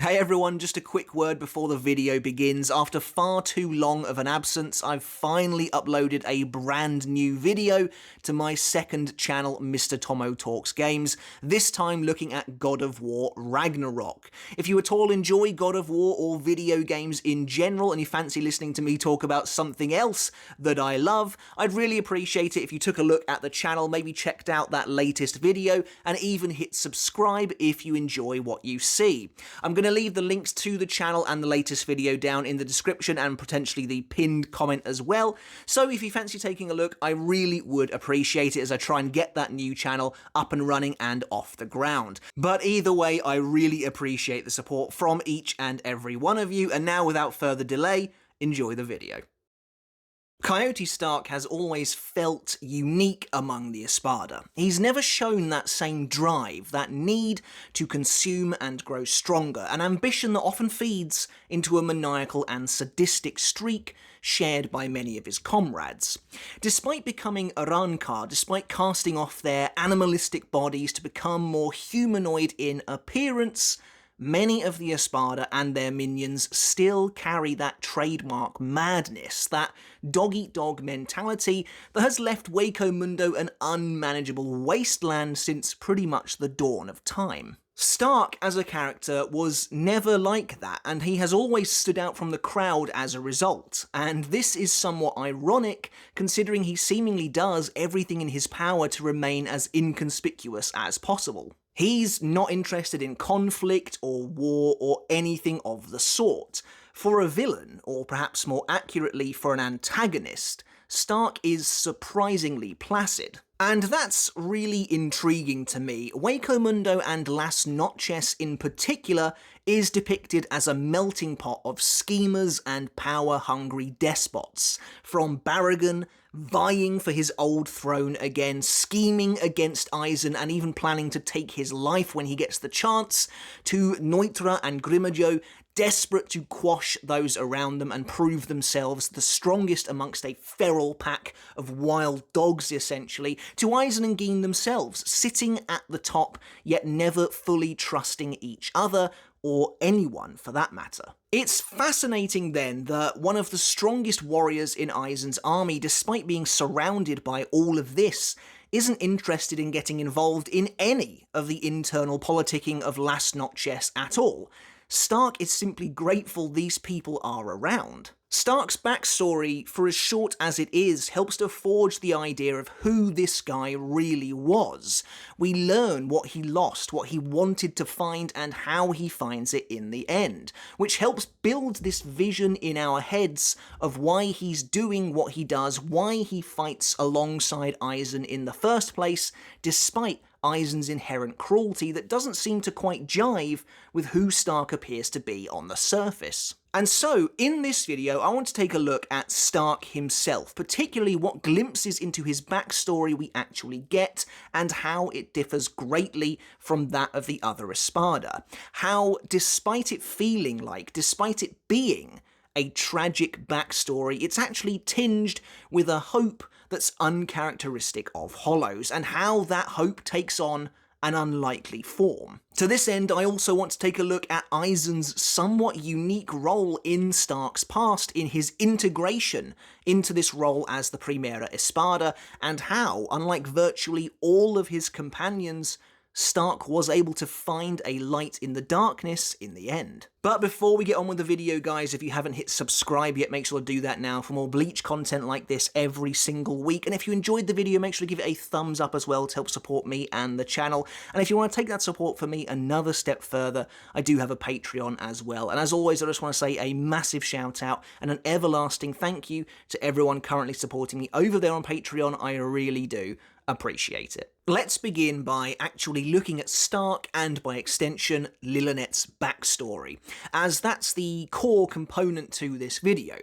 Hey everyone, just a quick word before the video begins. After far too long of an absence, I've finally uploaded a brand new video to my second channel, Mr. Tomo Talks Games, this time looking at God of War Ragnarok. If you at all enjoy God of War or video games in general and you fancy listening to me talk about something else that I love, I'd really appreciate it if you took a look at the channel, maybe checked out that latest video, and even hit subscribe if you enjoy what you see. I'm going to leave the links to the channel and the latest video down in the description and potentially the pinned comment as well. So if you fancy taking a look, I really would appreciate it as I try and get that new channel up and running and off the ground. But either way, I really appreciate the support from each and every one of you. And now, without further delay, enjoy the video. Coyote Starrk has always felt unique among the Espada. He's never shown that same drive, that need to consume and grow stronger, an ambition that often feeds into a maniacal and sadistic streak shared by many of his comrades. Despite becoming Arrancar, despite casting off their animalistic bodies to become more humanoid in appearance, many of the Espada and their minions still carry that trademark madness, that dog-eat-dog mentality that has left Hueco Mundo an unmanageable wasteland since pretty much the dawn of time. Starrk as a character was never like that, and he has always stood out from the crowd as a result, and this is somewhat ironic considering he seemingly does everything in his power to remain as inconspicuous as possible. He's not interested in conflict or war or anything of the sort. For a villain, or perhaps more accurately for an antagonist, Starrk is surprisingly placid. And that's really intriguing to me. Hueco Mundo and Las Noches in particular is depicted as a melting pot of schemers and power-hungry despots. From Barragan, vying for his old throne again, scheming against Aizen and even planning to take his life when he gets the chance, to Neutra and Grimajo, desperate to quash those around them and prove themselves the strongest amongst a feral pack of wild dogs, essentially, to Aizen and Geen themselves, sitting at the top, yet never fully trusting each other, or anyone for that matter. It's fascinating then that one of the strongest warriors in Aizen's army, despite being surrounded by all of this, isn't interested in getting involved in any of the internal politicking of Las Noches at all. Starrk is simply grateful these people are around. Stark's backstory, for as short as it is, helps to forge the idea of who this guy really was. We learn what he lost, what he wanted to find, and how he finds it in the end, which helps build this vision in our heads of why he's doing what he does, why he fights alongside Aizen in the first place, despite Aizen's inherent cruelty that doesn't seem to quite jive with who Starrk appears to be on the surface. And so, in this video, I want to take a look at Starrk himself, particularly what glimpses into his backstory we actually get, and how it differs greatly from that of the other Espada. How, despite it feeling like, despite it being a tragic backstory, it's actually tinged with a hope that's uncharacteristic of Hollows, and how that hope takes on an unlikely form. To this end, I also want to take a look at Aizen's somewhat unique role in Stark's past, in his integration into this role as the Primera Espada, and how, unlike virtually all of his companions, Starrk was able to find a light in the darkness in the end. But before we get on with the video, guys, if you haven't hit subscribe yet, make sure to do that now for more Bleach content like this every single week. And if you enjoyed the video, make sure to give it a thumbs up as well to help support me and the channel. And if you want to take that support for me another step further, I do have a Patreon as well. And as always, I just want to say a massive shout out and an everlasting thank you to everyone currently supporting me over there on Patreon. I really do appreciate it. Let's begin by actually looking at Starrk and, by extension, Lillinet's backstory, as that's the core component to this video.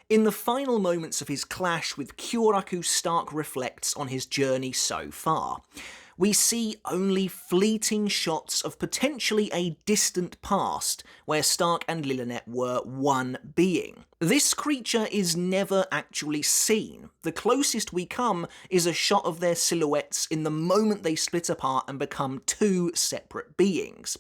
In the final moments of his clash with Kyoraku, Starrk reflects on his journey so far. we see only fleeting shots of potentially a distant past where Stark and Lillinet were one being. This creature is never actually seen. The closest we come is a shot of their silhouettes in the moment they split apart and become two separate beings.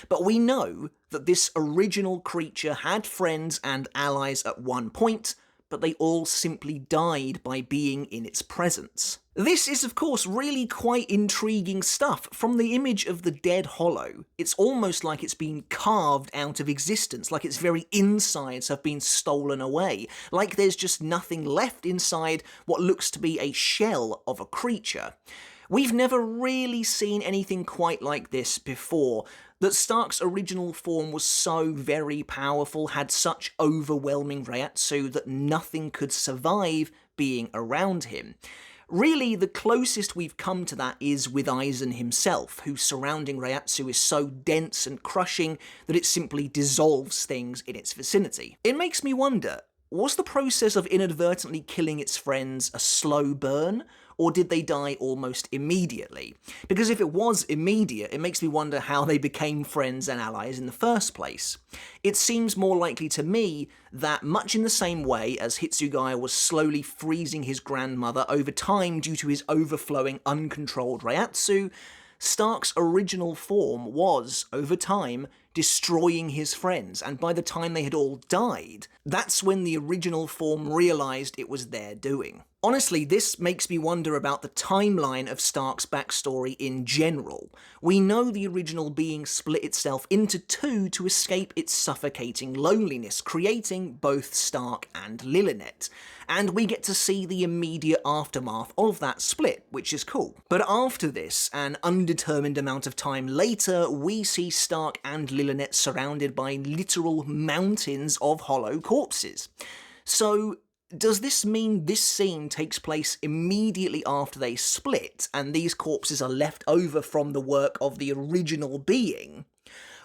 But we know that this original creature had friends and allies at one point, but they all simply died by being in its presence. This is of course really quite intriguing stuff. From the image of the dead hollow, it's almost like it's been carved out of existence, like its very insides have been stolen away, like there's just nothing left inside what looks to be a shell of a creature. We've never really seen anything quite like this before. That Stark's original form was so very powerful, had such overwhelming reiatsu that nothing could survive being around him. Really, the closest we've come to that is with Aizen himself, whose surrounding reiatsu is so dense and crushing that it simply dissolves things in its vicinity. It makes me wonder, was the process of inadvertently killing its friends a slow burn, or did they die almost immediately? Because if it was immediate, it makes me wonder how they became friends and allies in the first place. It seems more likely to me that, much in the same way as Hitsugaya was slowly freezing his grandmother over time due to his overflowing uncontrolled reiatsu, Stark's original form was, over time, destroying his friends, and by the time they had all died, that's when the original form realised it was their doing. Honestly, this makes me wonder about the timeline of Stark's backstory in general. We know the original being split itself into two to escape its suffocating loneliness, creating both Stark and Lillinet. And we get to see the immediate aftermath of that split, which is cool. But after this, an undetermined amount of time later, we see Stark and Lillinet surrounded by literal mountains of hollow corpses. So, does this mean this scene takes place immediately after they split, and these corpses are left over from the work of the original being?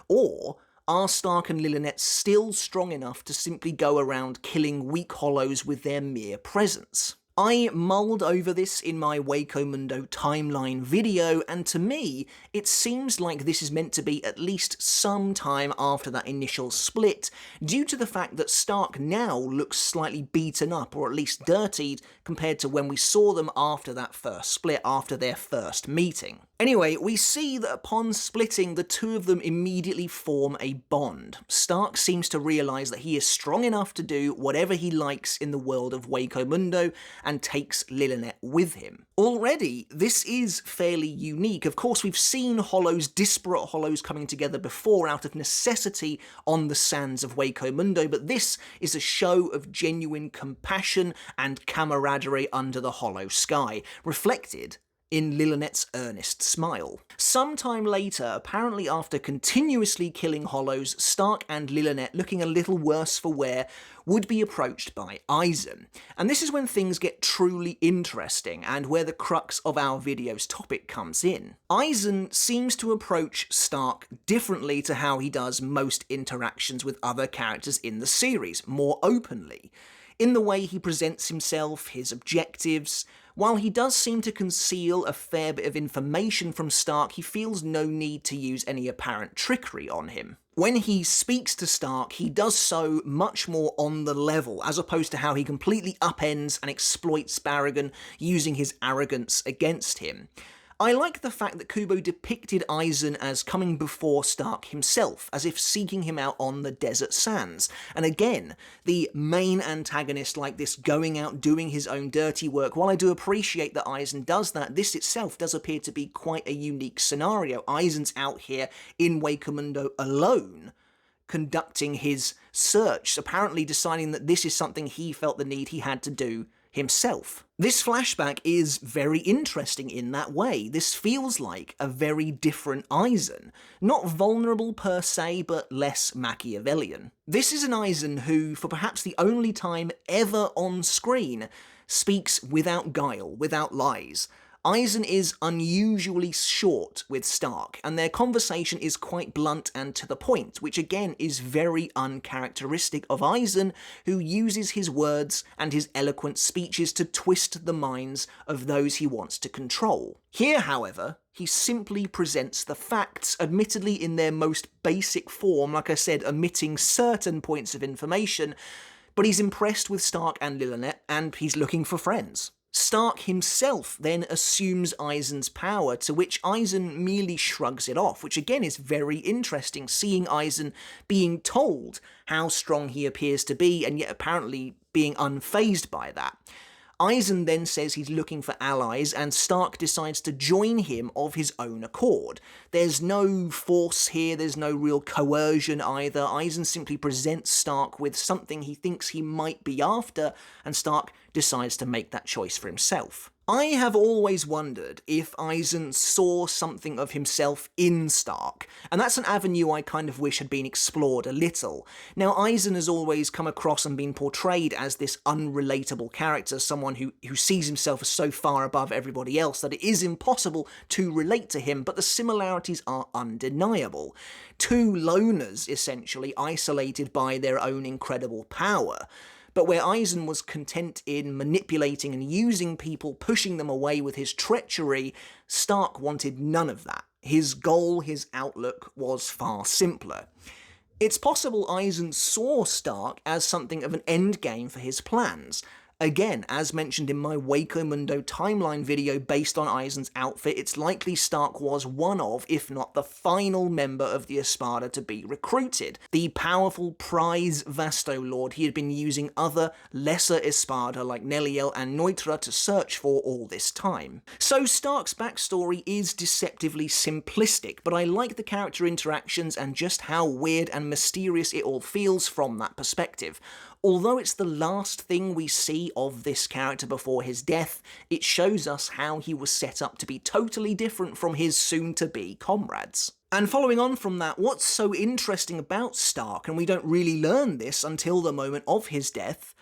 Or are Stark and Lillinet still strong enough to simply go around killing weak hollows with their mere presence? I mulled over this in my Waco Mundo timeline video, and to me, it seems like this is meant to be at least some time after that initial split, due to the fact that Stark now looks slightly beaten up, or at least dirtied, compared to when we saw them after that first split, after their first meeting. Anyway, we see that upon splitting, the two of them immediately form a bond. Stark seems to realise that he is strong enough to do whatever he likes in the world of Waco Mundo, and takes Lillinet with him. Already, this is fairly unique. Of course, we've seen hollows, disparate hollows coming together before out of necessity on the sands of Waco Mundo, but this is a show of genuine compassion and camaraderie under the hollow sky, reflected in Lillinet's earnest smile. Sometime later, apparently after continuously killing hollows, Stark and Lillinet, looking a little worse for wear, would be approached by Aizen. And this is when things get truly interesting, and where the crux of our video's topic comes in. Aizen seems to approach Stark differently to how he does most interactions with other characters in the series, more openly. In the way he presents himself, his objectives. While he does seem to conceal a fair bit of information from Stark, he feels no need to use any apparent trickery on him. When he speaks to Stark, he does so much more on the level, as opposed to how he completely upends and exploits Baragon using his arrogance against him. I like the fact that Kubo depicted Aizen as coming before Stark himself, as if seeking him out on the desert sands. And again, the main antagonist like this going out doing his own dirty work. While I do appreciate that Aizen does that, this itself does appear to be quite a unique scenario. Aizen's out here in Waco Mundo alone, conducting his search, apparently deciding that this is something he felt the need he had to do himself. This flashback is very interesting in that way. This feels like a very different Aizen. Not vulnerable per se, but less Machiavellian. This is an Aizen who, for perhaps the only time ever on screen, speaks without guile, without lies. Aizen is unusually short with Stark, and their conversation is quite blunt and to the point, which again is very uncharacteristic of Aizen, who uses his words and his eloquent speeches to twist the minds of those he wants to control. Here, however, he simply presents the facts, admittedly in their most basic form, like I said, omitting certain points of information, but he's impressed with Stark and Lillinet, and he's looking for friends. Stark himself then assumes Aizen's power, to which Aizen merely shrugs it off, which again is very interesting, seeing Aizen being told how strong he appears to be, and yet apparently being unfazed by that. Aizen then says he's looking for allies, and Stark decides to join him of his own accord. There's no force here, there's no real coercion either. Aizen simply presents Stark with something he thinks he might be after, and Stark decides to make that choice for himself. I have always wondered if Aizen saw something of himself in Stark, and that's an avenue I kind of wish had been explored a little. Now, Aizen has always come across and been portrayed as this unrelatable character, someone who sees himself as so far above everybody else that it is impossible to relate to him, but the similarities are undeniable. Two loners, essentially, isolated by their own incredible power. But where Aizen was content in manipulating and using people, pushing them away with his treachery, Stark wanted none of that. His goal, his outlook, was far simpler. It's possible Aizen saw Stark as something of an endgame for his plans. Again, as mentioned in my Waco Mundo timeline video based on Aizen's outfit, it's likely Stark was one of, if not the final member of the Espada to be recruited. The powerful prize Vasto Lord he had been using other lesser Espada like Neliel and Neutra to search for all this time. So Stark's backstory is deceptively simplistic, but I like the character interactions and just how weird and mysterious it all feels from that perspective. Although it's the last thing we see of this character before his death, it shows us how he was set up to be totally different from his soon-to-be comrades. And following on from that, what's so interesting about Stark, and we don't really learn this until the moment of his death,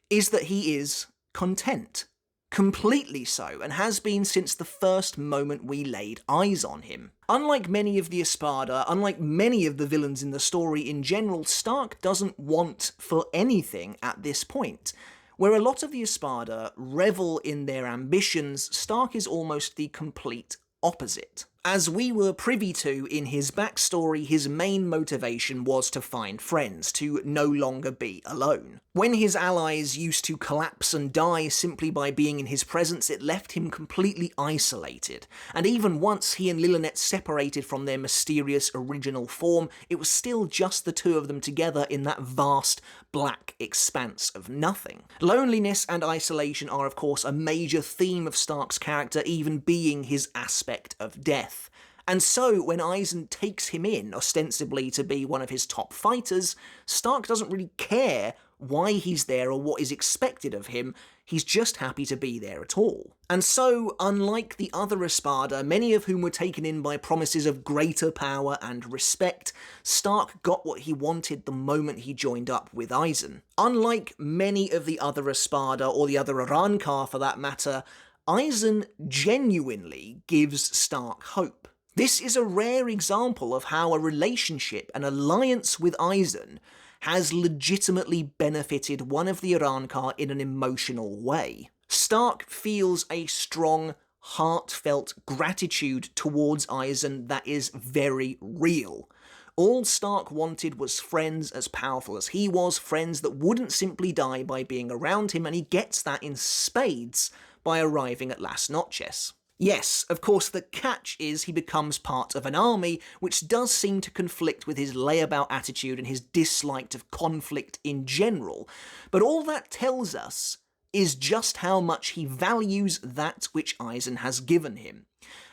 is that he is content. Completely so, and has been since the first moment we laid eyes on him. Unlike many of the Espada, unlike many of the villains in the story in general, Stark doesn't want for anything at this point. Where a lot of the Espada revel in their ambitions, Stark is almost the complete opposite. As we were privy to in his backstory, his main motivation was to find friends, to no longer be alone. When his allies used to collapse and die simply by being in his presence, it left him completely isolated. And even once he and Lillinet separated from their mysterious original form, it was still just the two of them together in that vast, black expanse of nothing. Loneliness and isolation are of course a major theme of Stark's character, even being his aspect of death. And so, when Aizen takes him in, ostensibly to be one of his top fighters, Stark doesn't really care why he's there or what is expected of him, he's just happy to be there at all. And so, unlike the other Espada, many of whom were taken in by promises of greater power and respect, Stark got what he wanted the moment he joined up with Aizen. Unlike many of the other Espada, or the other Arrancar for that matter, Aizen genuinely gives Stark hope. This is a rare example of how a relationship, an alliance with Aizen, has legitimately benefited one of the Arrancar in an emotional way. Stark feels a strong, heartfelt gratitude towards Aizen that is very real. All Stark wanted was friends as powerful as he was, friends that wouldn't simply die by being around him, and he gets that in spades by arriving at Las Noches. Yes, of course, the catch is he becomes part of an army, which does seem to conflict with his layabout attitude and his dislike of conflict in general, but all that tells us is just how much he values that which Aizen has given him.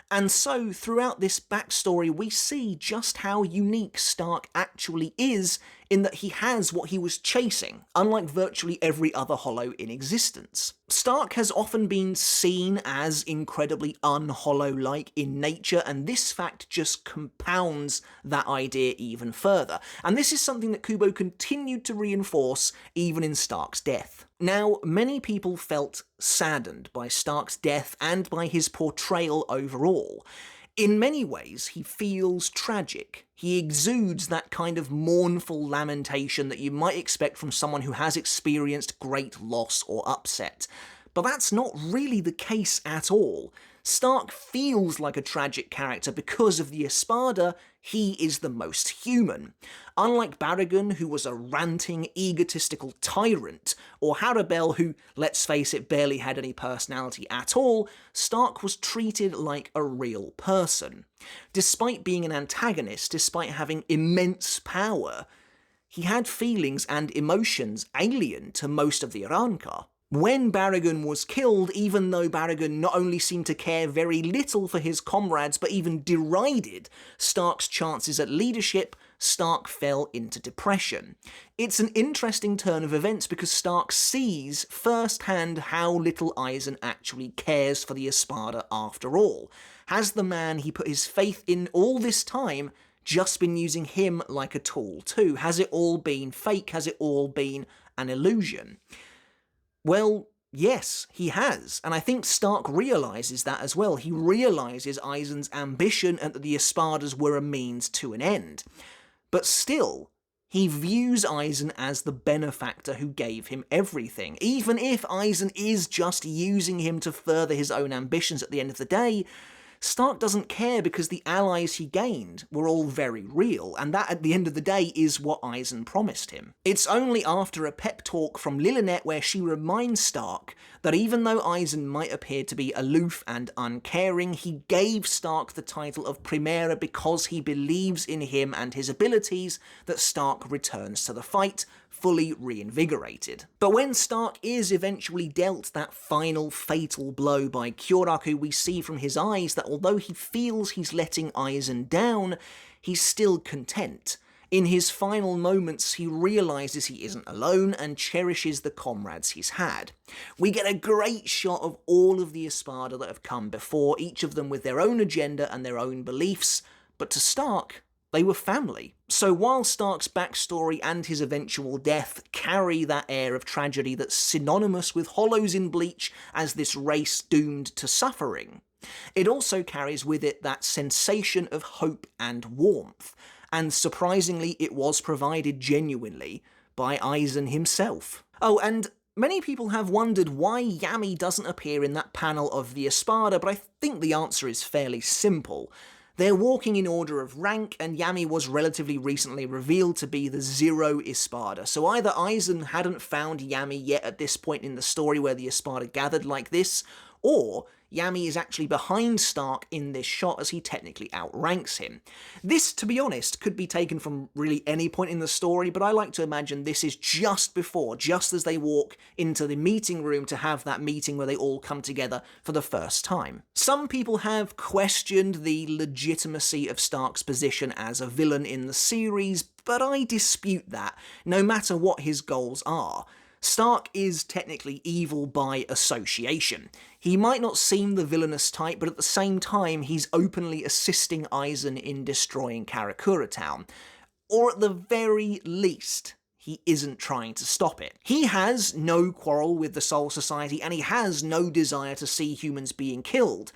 And so, throughout this backstory, we see just how unique Stark actually is in that he has what he was chasing, unlike virtually every other Hollow in existence. Starrk has often been seen as incredibly un-Hollow-like in nature, and this fact just compounds that idea even further. And this is something that Kubo continued to reinforce even in Starrk's death. Now, many people felt saddened by Starrk's death and by his portrayal overall. In many ways, he feels tragic. He exudes that kind of mournful lamentation that you might expect from someone who has experienced great loss or upset. But that's not really the case at all. Starrk feels like a tragic character because of the Espada. He is the most human. Unlike Baragon, who was a ranting, egotistical tyrant, or Harabel, who, let's face it, barely had any personality at all, Starrk was treated like a real person. Despite being an antagonist, despite having immense power, he had feelings and emotions alien to most of the Arrancar. When Baragon was killed, even though Baragon not only seemed to care very little for his comrades, but even derided Starrk's chances at leadership, Starrk fell into depression. It's an interesting turn of events because Starrk sees firsthand how little Aizen actually cares for the Espada after all. Has the man he put his faith in all this time just been using him like a tool too? Has it all been fake? Has it all been an illusion? Well, yes, he has, and I think Starrk realises that as well. He realises Aizen's ambition and that the Espadas were a means to an end. But still, he views Aizen as the benefactor who gave him everything. Even if Aizen is just using him to further his own ambitions at the end of the day, Starrk doesn't care because the allies he gained were all very real, and that at the end of the day is what Aizen promised him. It's only after a pep talk from Lilynette where she reminds Starrk that even though Aizen might appear to be aloof and uncaring, he gave Starrk the title of Primera because he believes in him and his abilities, that Starrk returns to the fight, fully reinvigorated. But when Starrk is eventually dealt that final fatal blow by Kyoraku, we see from his eyes that although he feels he's letting Aizen down, he's still content. In his final moments, he realises he isn't alone and cherishes the comrades he's had. We get a great shot of all of the Espada that have come before, each of them with their own agenda and their own beliefs, but to Starrk, they were family. So while Starrk's backstory and his eventual death carry that air of tragedy that's synonymous with Hollows in Bleach as this race doomed to suffering, it also carries with it that sensation of hope and warmth, and surprisingly it was provided genuinely by Aizen himself. Oh, and many people have wondered why Yami doesn't appear in that panel of the Espada, but I think the answer is fairly simple. They're walking in order of rank, and Yami was relatively recently revealed to be the 0 Espada, so either Aizen hadn't found Yami yet at this point in the story where the Espada gathered like this, or Yami is actually behind Starrk in this shot as he technically outranks him. This, to be honest, could be taken from really any point in the story, but I like to imagine this is just before, just as they walk into the meeting room to have that meeting where they all come together for the first time. Some people have questioned the legitimacy of Starrk's position as a villain in the series, but I dispute that, no matter what his goals are. Starrk is technically evil by association. He might not seem the villainous type, but at the same time he's openly assisting Aizen in destroying Karakura Town. Or at the very least, he isn't trying to stop it. He has no quarrel with the Soul Society, and he has no desire to see humans being killed.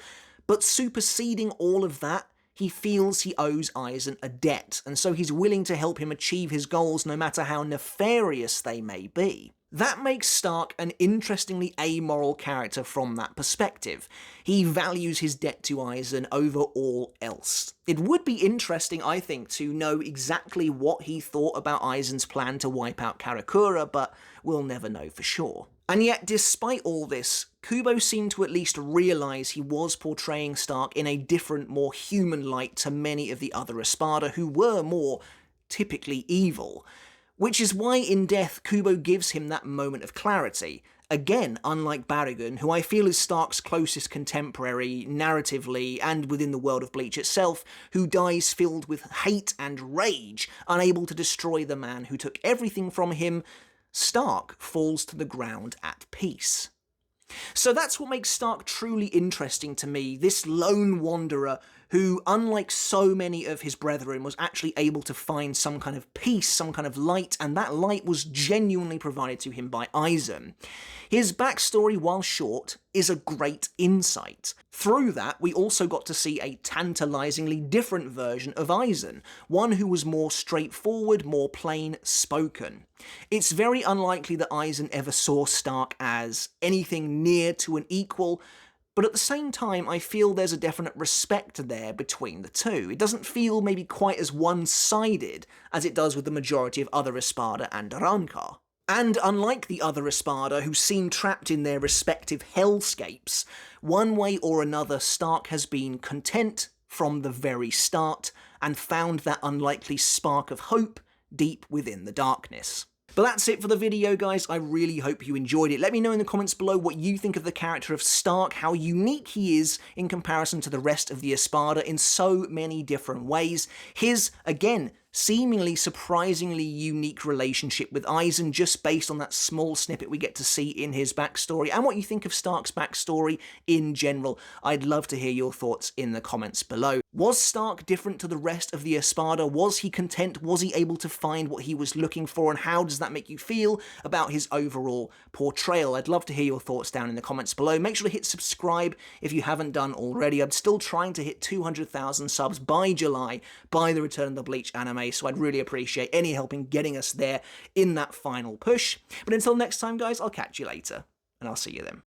But superseding all of that, he feels he owes Aizen a debt, and so he's willing to help him achieve his goals no matter how nefarious they may be. That makes Starrk an interestingly amoral character from that perspective. He values his debt to Aizen over all else. It would be interesting, I think, to know exactly what he thought about Aizen's plan to wipe out Karakura, but we'll never know for sure. And yet, despite all this, Kubo seemed to at least realise he was portraying Starrk in a different, more human light to many of the other Espada who were more typically evil. Which is why in death, Kubo gives him that moment of clarity, Again, unlike Barrigan, who I feel is Stark's closest contemporary narratively and within the world of Bleach itself, who dies filled with hate and rage, unable to destroy the man who took everything from him, Stark falls to the ground at peace. So that's what makes Stark truly interesting to me, this lone wanderer who, unlike so many of his brethren, was actually able to find some kind of peace, some kind of light, and that light was genuinely provided to him by Aizen. His backstory, while short, is a great insight. Through that, we also got to see a tantalizingly different version of Aizen, one who was more straightforward, more plain spoken. It's very unlikely that Aizen ever saw Stark as anything near to an equal, but at the same time, I feel there's a definite respect there between the two. It doesn't feel maybe quite as one-sided as it does with the majority of other Espada and Arrancar. And unlike the other Espada, who seem trapped in their respective hellscapes, one way or another Stark has been content from the very start and found that unlikely spark of hope deep within the darkness. But that's it for the video, guys. I really hope you enjoyed it. Let me know in the comments below what you think of the character of Stark, how unique he is in comparison to the rest of the Espada in so many different ways. His, again, seemingly surprisingly unique relationship with Aizen just based on that small snippet we get to see in his backstory, and what you think of Stark's backstory in general. I'd love to hear your thoughts in the comments below. Was Stark different to the rest of the Espada? Was he content? Was he able to find what he was looking for? And how does that make you feel about his overall portrayal? I'd love to hear your thoughts down in the comments below. Make sure to hit subscribe if you haven't done already. I'm still trying to hit 200,000 subs by July, by the return of the Bleach anime, so I'd really appreciate any help in getting us there in that final push. But until next time, guys, I'll catch you later, and I'll see you then.